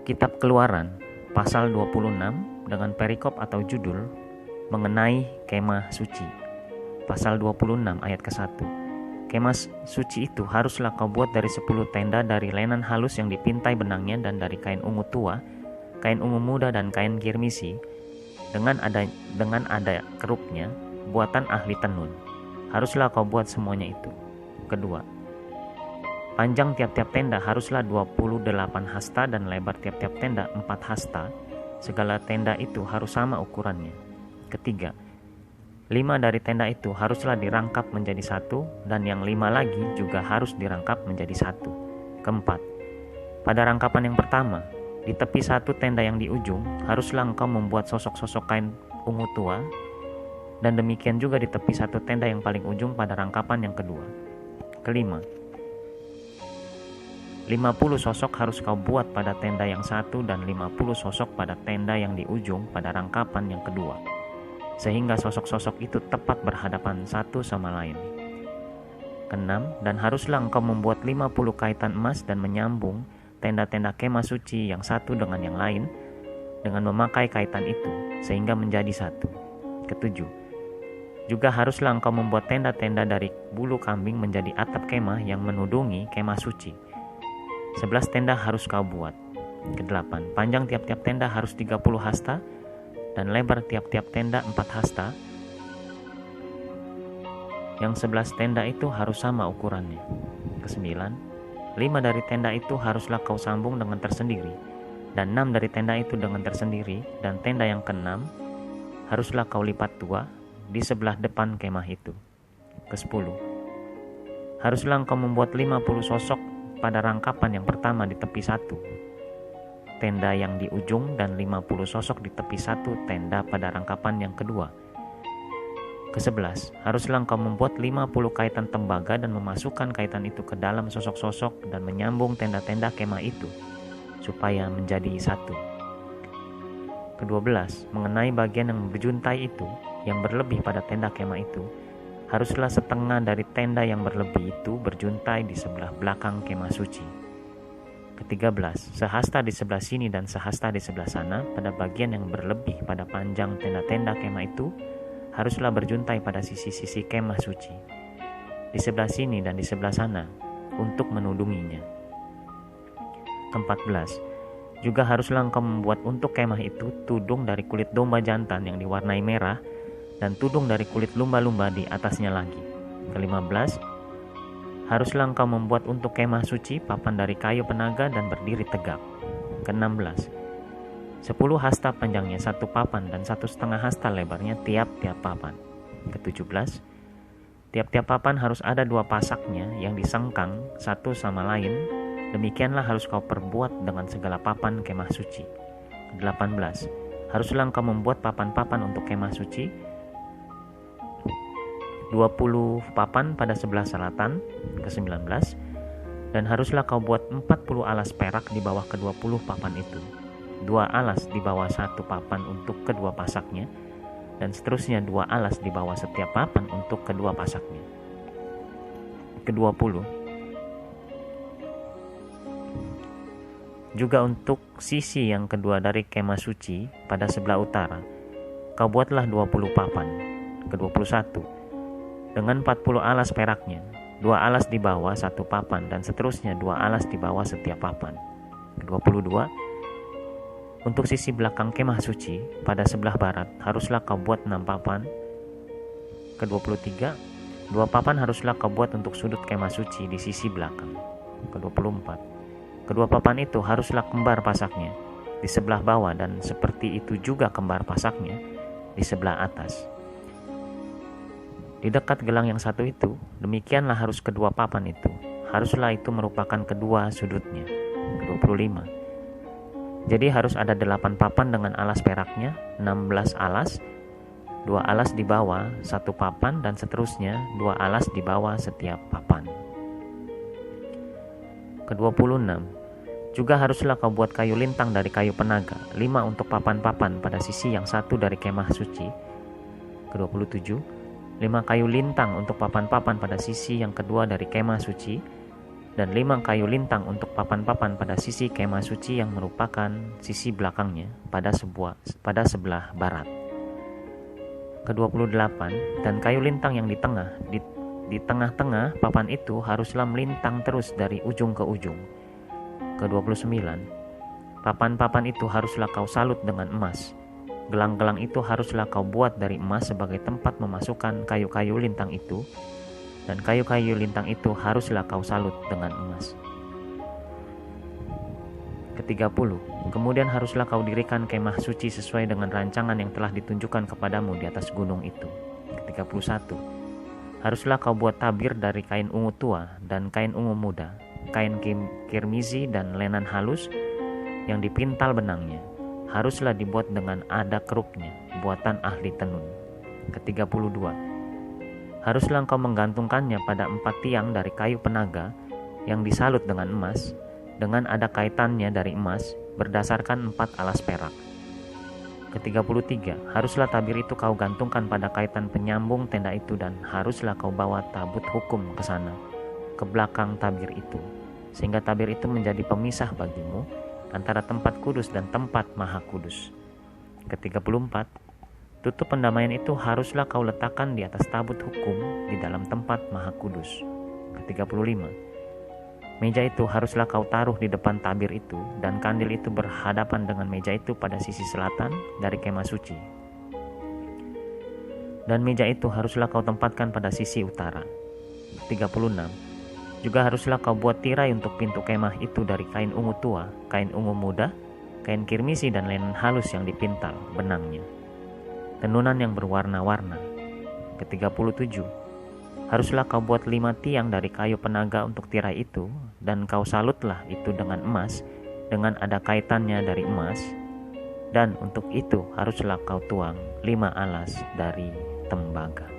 Kitab Keluaran pasal 26 dengan perikop atau judul mengenai kemah suci. Pasal 26 ayat ke-1. Kemah suci itu haruslah kau buat dari 10 tenda dari lenan halus yang dipintai benangnya dan dari kain ungu tua, kain ungu muda dan kain kirmisi dengan ada kerupnya, buatan ahli tenun. Haruslah kau buat semuanya itu. Kedua, panjang tiap-tiap tenda haruslah 28 hasta dan lebar tiap-tiap tenda 4 hasta. Segala tenda itu harus sama ukurannya. Ketiga, 5 dari tenda itu haruslah dirangkap menjadi satu, dan yang 5 lagi juga harus dirangkap menjadi satu. Keempat, pada rangkapan yang pertama, di tepi satu tenda yang di ujung, haruslah engkau membuat sosok-sosok kain ungu tua, dan demikian juga di tepi satu tenda yang paling ujung pada rangkapan yang kedua. Kelima, 50 sosok harus kau buat pada tenda yang satu dan 50 sosok pada tenda yang di ujung pada rangkapan yang kedua, sehingga sosok-sosok itu tepat berhadapan satu sama lain. Keenam, dan haruslah engkau membuat 50 kaitan emas dan menyambung tenda-tenda kemah suci yang satu dengan yang lain dengan memakai kaitan itu, sehingga menjadi satu. Ketujuh, juga haruslah engkau membuat tenda-tenda dari bulu kambing menjadi atap kemah yang menudungi kemah suci. 11 tenda harus kau buat. Kedelapan, panjang tiap-tiap tenda harus 30 hasta dan lebar tiap-tiap tenda 4 hasta. Yang 11 tenda itu harus sama ukurannya. Kesembilan, 5 dari tenda itu haruslah kau sambung dengan tersendiri, dan 6 dari tenda itu dengan tersendiri, dan tenda yang ke-6 haruslah kau lipat dua di sebelah depan kemah itu. Ke-10, haruslah engkau membuat 50 sosok pada rangkapan yang pertama di tepi satu tenda yang di ujung, dan 50 sosok di tepi satu tenda pada rangkapan yang kedua. Ke-11, haruslah engkau membuat 50 kaitan tembaga dan memasukkan kaitan itu ke dalam sosok-sosok dan menyambung tenda-tenda kemah itu supaya menjadi satu. Ke-12, mengenai bagian yang berjuntai itu yang berlebih pada tenda kemah itu, haruslah setengah dari tenda yang berlebih itu berjuntai di sebelah belakang kemah suci. Ke-13, sehasta di sebelah sini dan sehasta di sebelah sana pada bagian yang berlebih pada panjang tenda-tenda kemah itu haruslah berjuntai pada sisi-sisi kemah suci, di sebelah sini dan di sebelah sana untuk menudunginya. Ke-14, juga haruslah engkau membuat untuk kemah itu tudung dari kulit domba jantan yang diwarnai merah dan tudung dari kulit lumba-lumba di atasnya lagi. Ke-15, haruslah engkau membuat untuk kemah suci papan dari kayu penaga dan berdiri tegak. Ke-16, 10 hasta panjangnya satu papan dan 1,5 hasta lebarnya tiap-tiap papan. Ke-17, tiap-tiap papan harus ada 2 pasaknya yang disengkang satu sama lain. Demikianlah harus kau perbuat dengan segala papan kemah suci. Ke-18, haruslah engkau membuat papan-papan untuk kemah suci, 20 papan pada sebelah selatan. Ke-19, dan haruslah kau buat 40 alas perak di bawah ke-20 papan itu, 2 alas di bawah satu papan untuk kedua pasaknya, dan seterusnya 2 alas di bawah setiap papan untuk kedua pasaknya. Ke-20, juga untuk sisi yang kedua dari kemah suci pada sebelah utara, kau buatlah 20 papan. Ke-21, dengan 40 alas peraknya, 2 alas di bawah satu papan dan seterusnya 2 alas di bawah setiap papan. Ke-22, untuk sisi belakang kemah suci pada sebelah barat haruslah kau buat 6 papan. Ke-23, 2 papan haruslah kau buat untuk sudut kemah suci di sisi belakang. Ke-24, kedua papan itu haruslah kembar pasaknya di sebelah bawah, dan seperti itu juga kembar pasaknya di sebelah atas. Di dekat gelang yang satu itu, demikianlah harus kedua papan itu. Haruslah itu merupakan kedua sudutnya. Ke-25, jadi harus ada 8 papan dengan alas peraknya, 16 alas, 2 alas di bawah satu papan dan seterusnya 2 alas di bawah setiap papan. Ke-26, juga haruslah kau buat kayu lintang dari kayu penaga, 5 untuk papan-papan pada sisi yang satu dari kemah suci. Ke-27, 5 kayu lintang untuk papan-papan pada sisi yang kedua dari kemah suci. dan 5 kayu lintang untuk papan-papan pada sisi kemah suci yang merupakan sisi belakangnya pada sebelah barat. Ke-28, dan kayu lintang yang di tengah-tengah papan itu haruslah melintang terus dari ujung ke ujung. Ke-29, papan-papan itu haruslah kau salut dengan emas. Gelang-gelang itu haruslah kau buat dari emas sebagai tempat memasukkan kayu-kayu lintang itu, dan kayu-kayu lintang itu haruslah kau salut dengan emas. Ke-30, kemudian haruslah kau dirikan kemah suci sesuai dengan rancangan yang telah ditunjukkan kepadamu di atas gunung itu. Ke-31, haruslah kau buat tabir dari kain ungu tua dan kain ungu muda, kain kirmizi dan lenan halus yang dipintal benangnya. Haruslah dibuat dengan ada kerupnya, buatan ahli tenun. Ke-32, haruslah engkau menggantungkannya pada 4 tiang dari kayu penaga yang disalut dengan emas, dengan ada kaitannya dari emas, berdasarkan 4 alas perak. Ke-33, haruslah tabir itu kau gantungkan pada kaitan penyambung tenda itu, dan haruslah kau bawa tabut hukum ke sana, ke belakang tabir itu, sehingga tabir itu menjadi pemisah bagimu antara tempat kudus dan tempat maha kudus. Ke-34, tutup pendamaian itu haruslah kau letakkan di atas tabut hukum di dalam tempat maha kudus. Ke-35, meja itu haruslah kau taruh di depan tabir itu, dan kandil itu berhadapan dengan meja itu pada sisi selatan dari kemah suci. Dan meja itu haruslah kau tempatkan pada sisi utara. 36, juga haruslah kau buat tirai untuk pintu kemah itu dari kain ungu tua, kain ungu muda, kain kirmisi dan lenan halus yang dipintal benangnya, tenunan yang berwarna-warna. Ke-37, haruslah kau buat 5 tiang dari kayu penaga untuk tirai itu, dan kau salutlah itu dengan emas, dengan ada kaitannya dari emas, dan untuk itu haruslah kau tuang 5 alas dari tembaga.